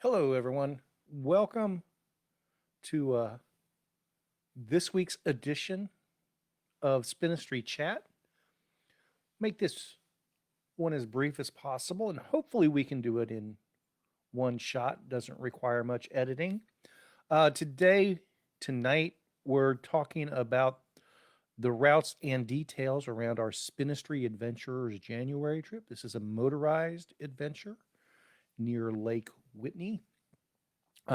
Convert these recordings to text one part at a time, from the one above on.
Hello, everyone. Welcome to this week's edition of Spinistry Chat. Make this one as brief as possible, and hopefully we can do it in one shot. Doesn't require much editing. Tonight, we're talking about the routes and details around our Spinistry Adventurers January trip. This is a motorized adventure near Lake Whitney.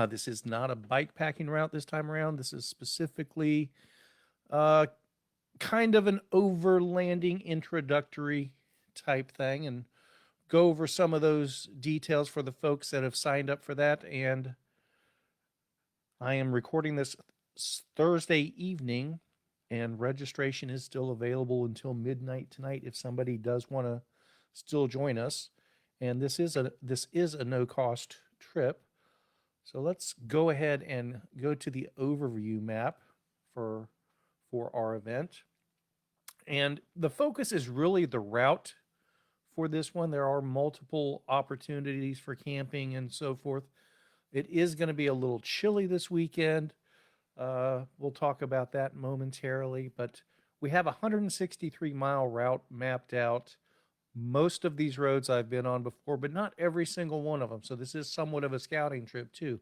This is not a bike packing route this time around. This is specifically uh, kind of an overlanding introductory type thing and go over some of those details for the folks that have signed up for that. And I am recording this Thursday evening, and registration is still available until midnight tonight if somebody does want to still join us. And this is a no cost trip. So let's go ahead and go to the overview map for our event. And the focus is really the route for this one. There are multiple opportunities for camping and so forth. It is going to be a little chilly this weekend. We'll talk about that momentarily, but we have a 163-mile route mapped out. Most of these roads I've been on before, but not every single one of them. So this is somewhat of a scouting trip too.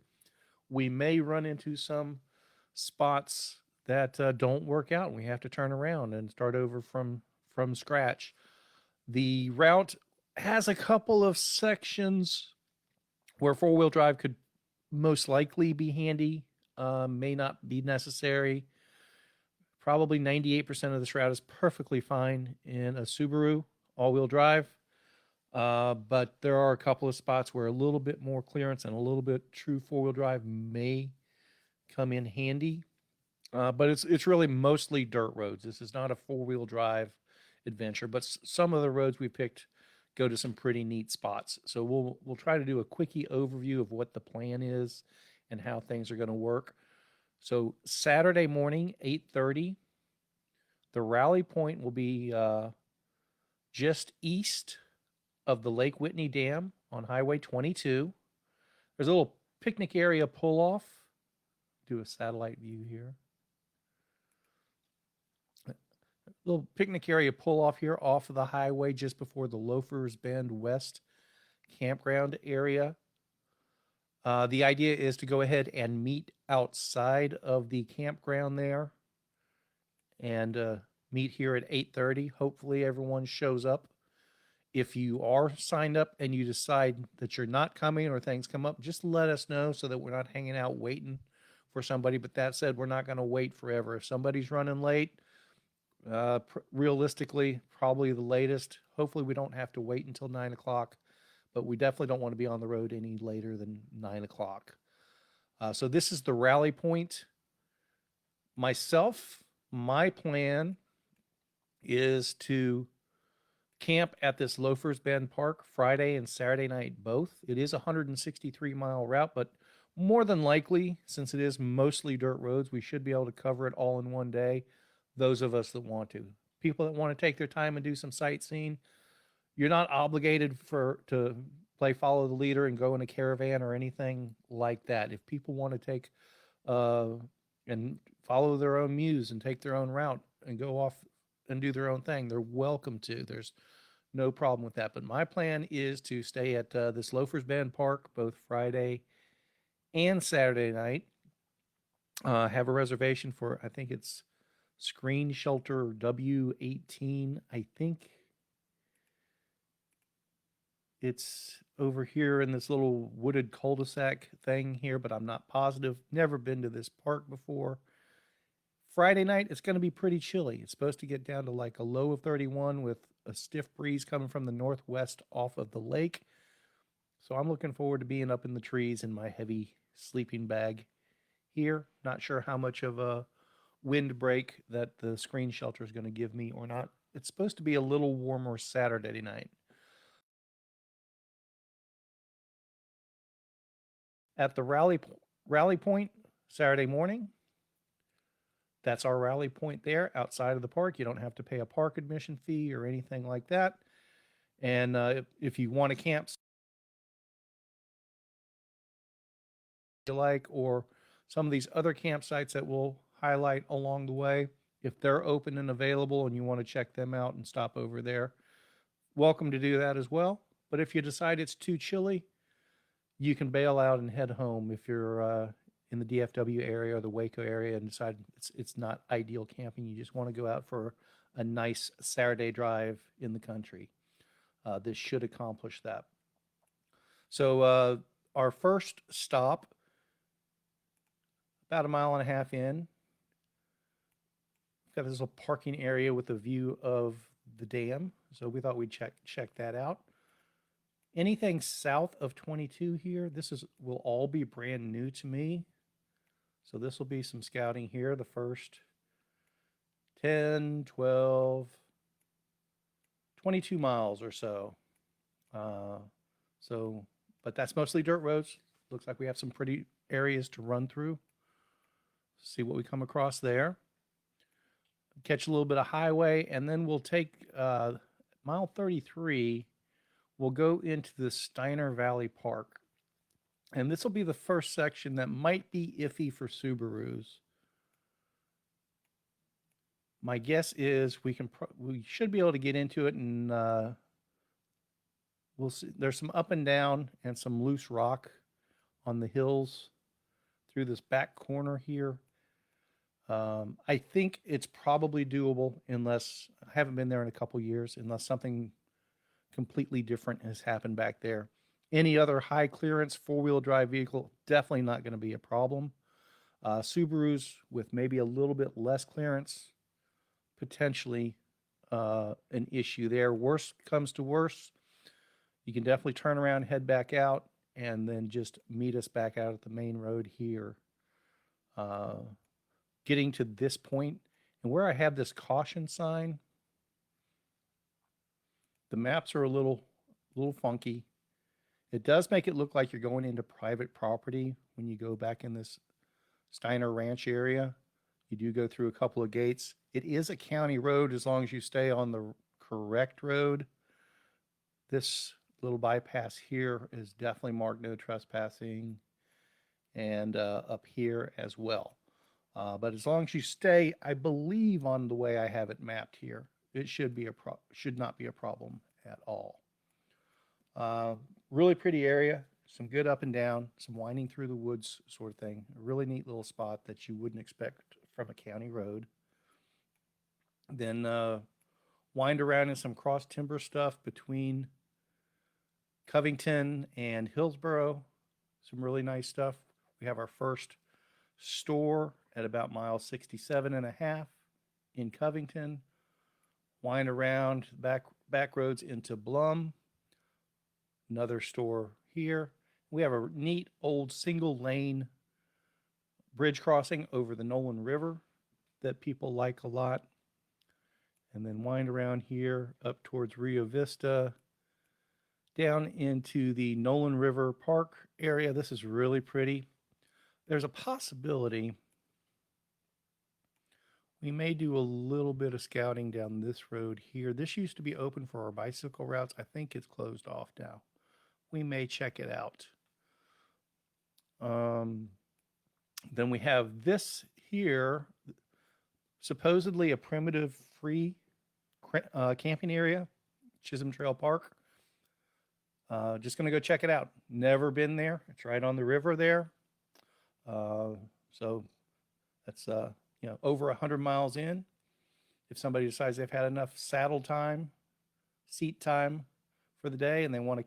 We may run into some spots that don't work out, and we have to turn around and start over from scratch. The route has a couple of sections where four-wheel drive could most likely be handy, may not be necessary. Probably 98% of this route is perfectly fine in a Subaru all-wheel drive. But there are a couple of spots where a little bit more clearance and a little bit true four-wheel drive may come in handy. But it's really mostly dirt roads. This is not a four-wheel drive adventure, but some of the roads we picked go to some pretty neat spots. So we'll try to do a quickie overview of what the plan is and how things are going to work. So Saturday morning, 8:30, the rally point will be just east of the Lake Whitney Dam on Highway 22. There's a little picnic area pull off. Do a satellite view here. Little picnic area pull off here off of the highway just before the Loafers Bend West campground area. The idea is to go ahead and meet outside of the campground there and meet here at 8:30. Hopefully everyone shows up. If you are signed up and you decide that you're not coming or things come up, just let us know so that we're not hanging out waiting for somebody. But that said, we're not going to wait forever. If somebody's running late, realistically, probably the latest. Hopefully we don't have to wait until 9 o'clock, but we definitely don't want to be on the road any later than 9 o'clock. So this is the rally point. My plan is to camp at this Loafers Bend Park Friday and Saturday night both. It is a 163-mile route, but more than likely, since it is mostly dirt roads, we should be able to cover it all in one day. Those of us that want to. People that want to take their time and do some sightseeing, you're not obligated to play follow the leader and go in a caravan or anything like that. If people want to take and follow their own muse and take their own route and go off and do their own thing, they're welcome to. There's no problem with that. But my plan is to stay at this Loafers Bend Park both Friday and Saturday night. Have a reservation for, I think it's Screen Shelter W18. I think it's over here in this little wooded cul-de-sac thing here, but I'm not positive. Never been to this park before. Friday night, it's going to be pretty chilly. It's supposed to get down to like a low of 31 with a stiff breeze coming from the northwest off of the lake. So I'm looking forward to being up in the trees in my heavy sleeping bag here. Not sure how much of a wind break that the screen shelter is going to give me or not. It's supposed to be a little warmer Saturday night. At the rally point Saturday morning, that's our rally point there outside of the park. You don't have to pay a park admission fee or anything like that. And if you want to camp you like, or some of these other campsites that we'll highlight along the way. If they're open and available and you want to check them out and stop over there, welcome to do that as well. But if you decide it's too chilly, you can bail out and head home if you're in the DFW area or the Waco area and decide it's not ideal camping. You just want to go out for a nice Saturday drive in the country. This should accomplish that. So our first stop, about a mile and a half in, we've got this little parking area with a view of the dam. So we thought we'd check that out. Anything south of 22 here, will all be brand new to me. So this will be some scouting here, the first 10, 12, 22 miles or so. But that's mostly dirt roads. Looks like we have some pretty areas to run through. See what we come across there. Catch a little bit of highway, and then we'll take mile 33. We'll go into the Steiner Valley Park. And this will be the first section that might be iffy for Subarus. My guess is we should be able to get into it, and we'll see. There's some up and down and some loose rock on the hills through this back corner here. I think it's probably doable, unless I haven't been there in a couple years, unless something completely different has happened back there. Any other high clearance four-wheel drive vehicle, definitely not going to be a problem. Subarus with maybe a little bit less clearance, potentially an issue there. Worst comes to worst, you can definitely turn around, head back out, and then just meet us back out at the main road here. Getting to this point, and where I have this caution sign, the maps are a little funky. It does make it look like you're going into private property when you go back in this Steiner Ranch area. You do go through a couple of gates. It is a county road as long as you stay on the correct road. This little bypass here is definitely marked no trespassing, and up here as well. But as long as you stay, I believe, on the way I have it mapped here, it should not be a problem at all. Really pretty area, some good up and down, some winding through the woods sort of thing. A really neat little spot that you wouldn't expect from a county road. Then wind around in some cross timber stuff between Covington and Hillsboro. Some really nice stuff. We have our first store at about mile 67.5 in Covington. Wind around back roads into Blum. Another store here. We have a neat old single lane bridge crossing over the Nolan River that people like a lot. And then wind around here up towards Rio Vista, down into the Nolan River Park area. This is really pretty. There's a possibility we may do a little bit of scouting down this road here. This used to be open for our bicycle routes. I think it's closed off now. We may check it out. Then we have this here, supposedly a primitive free camping area, Chisholm Trail Park. Just going to go check it out. Never been there. It's right on the river there. So that's over 100 miles in. If somebody decides they've had enough saddle time, seat time for the day, and they want to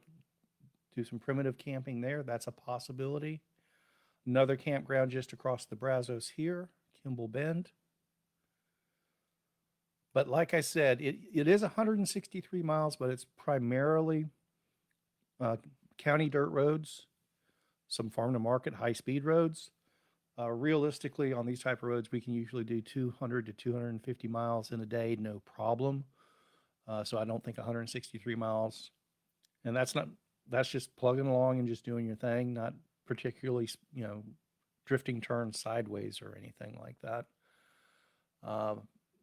do some primitive camping there, that's a possibility. Another campground just across the Brazos here, Kimball Bend. But like I said, it is 163 miles, but it's primarily county dirt roads, some farm to market high-speed roads. Realistically, on these type of roads, we can usually do 200 to 250 miles in a day, no problem. So I don't think 163 miles, and that's just plugging along and just doing your thing, not particularly, drifting turns sideways or anything like that.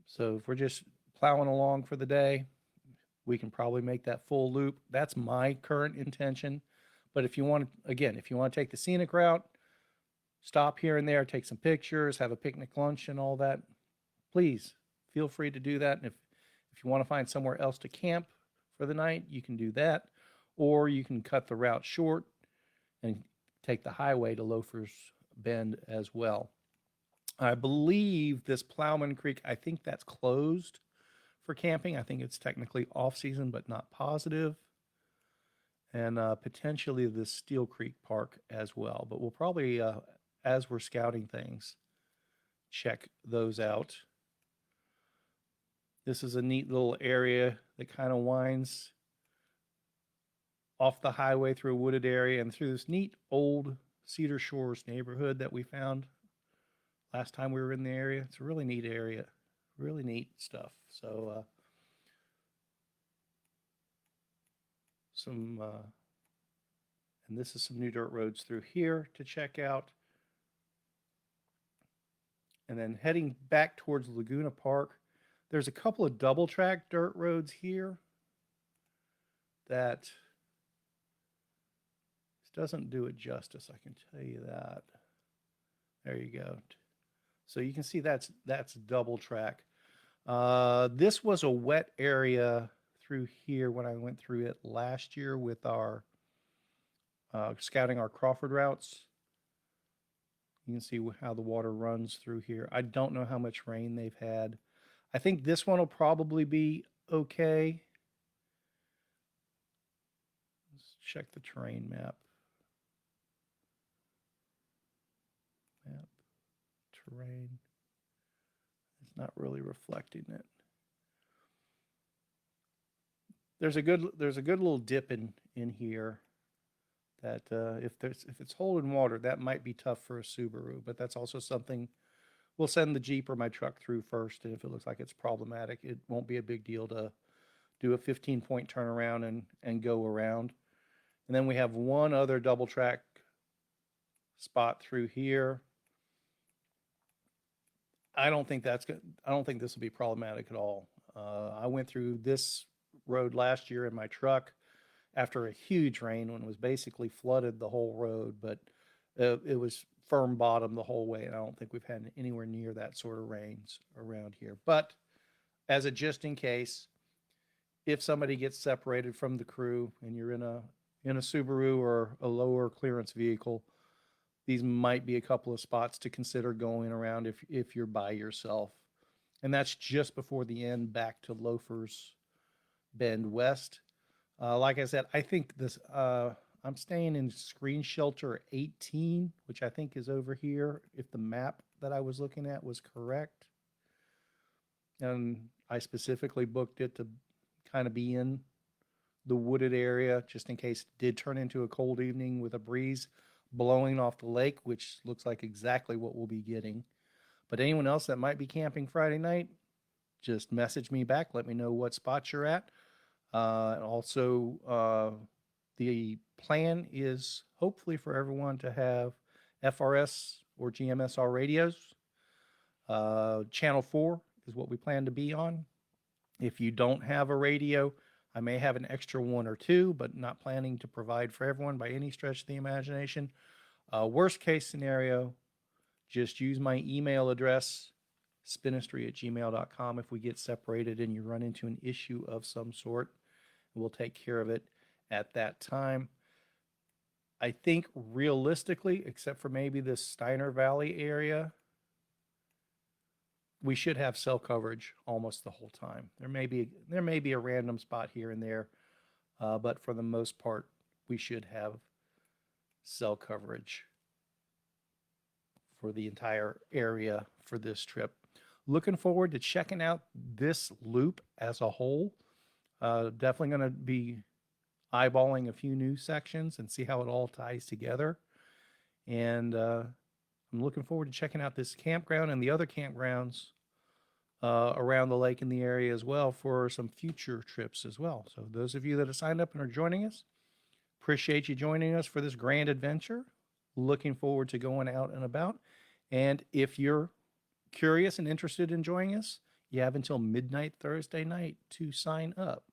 So if we're just plowing along for the day, we can probably make that full loop. That's my current intention. But if you want to take the scenic route, stop here and there, take some pictures, have a picnic lunch and all that, please feel free to do that. And if you want to find somewhere else to camp for the night, you can do that. Or you can cut the route short and take the highway to Loafers Bend as well. I believe this Plowman Creek, I think that's closed for camping. I think it's technically off season, but not positive. And potentially the Steel Creek Park as well. But we'll probably, as we're scouting things, check those out. This is a neat little area that kind of winds off the highway through a wooded area and through this neat old Cedar Shores neighborhood that we found last time we were in the area. It's a really neat area, really neat stuff. So and this is some new dirt roads through here to check out. And then heading back towards Laguna Park, there's a couple of double track dirt roads here that doesn't do it justice, I can tell you that. There you go. So you can see that's double track. This was a wet area through here when I went through it last year with our scouting our Crawford routes. You can see how the water runs through here. I don't know how much rain they've had. I think this one will probably be okay. Let's check the terrain map. Terrain. It's not really reflecting it. There's a good little dip in here that if it's holding water, that might be tough for a Subaru, but that's also something we'll send the Jeep or my truck through first, and if it looks like it's problematic, it won't be a big deal to do a 15-point turnaround and go around. And then we have one other double track spot through here. I don't think this will be problematic at all. I went through this road last year in my truck after a huge rain when it was basically flooded the whole road, but it was firm bottom the whole way, and I don't think we've had anywhere near that sort of rains around here. But as a just in case, if somebody gets separated from the crew and you're in a Subaru or a lower clearance vehicle, these might be a couple of spots to consider going around if you're by yourself. And that's just before the end back to Loafers Bend West. Like I said, I think this I'm staying in screen shelter 18, which I think is over here, if the map that I was looking at was correct. And I specifically booked it to kind of be in the wooded area just in case it did turn into a cold evening with a breeze blowing off the lake, which looks like exactly what we'll be getting. But anyone else that might be camping Friday night, just message me back. Let me know what spot you're at. Also, the plan is hopefully for everyone to have FRS or GMSR radios. Channel 4 is what we plan to be on. If you don't have a radio, I may have an extra one or two, but not planning to provide for everyone by any stretch of the imagination. Worst case scenario, just use my email address, spinistry@gmail.com. If we get separated and you run into an issue of some sort, we'll take care of it at that time. I think realistically, except for maybe this Steiner Valley area, we should have cell coverage almost the whole time. There may be a random spot here and there, but for the most part, we should have cell coverage for the entire area for this trip. Looking forward to checking out this loop as a whole. Definitely going to be eyeballing a few new sections and see how it all ties together. And I'm looking forward to checking out this campground and the other campgrounds around the lake in the area as well for some future trips as well. So those of you that have signed up and are joining us, appreciate you joining us for this grand adventure. Looking forward to going out and about. And if you're curious and interested in joining us, you have until midnight Thursday night to sign up.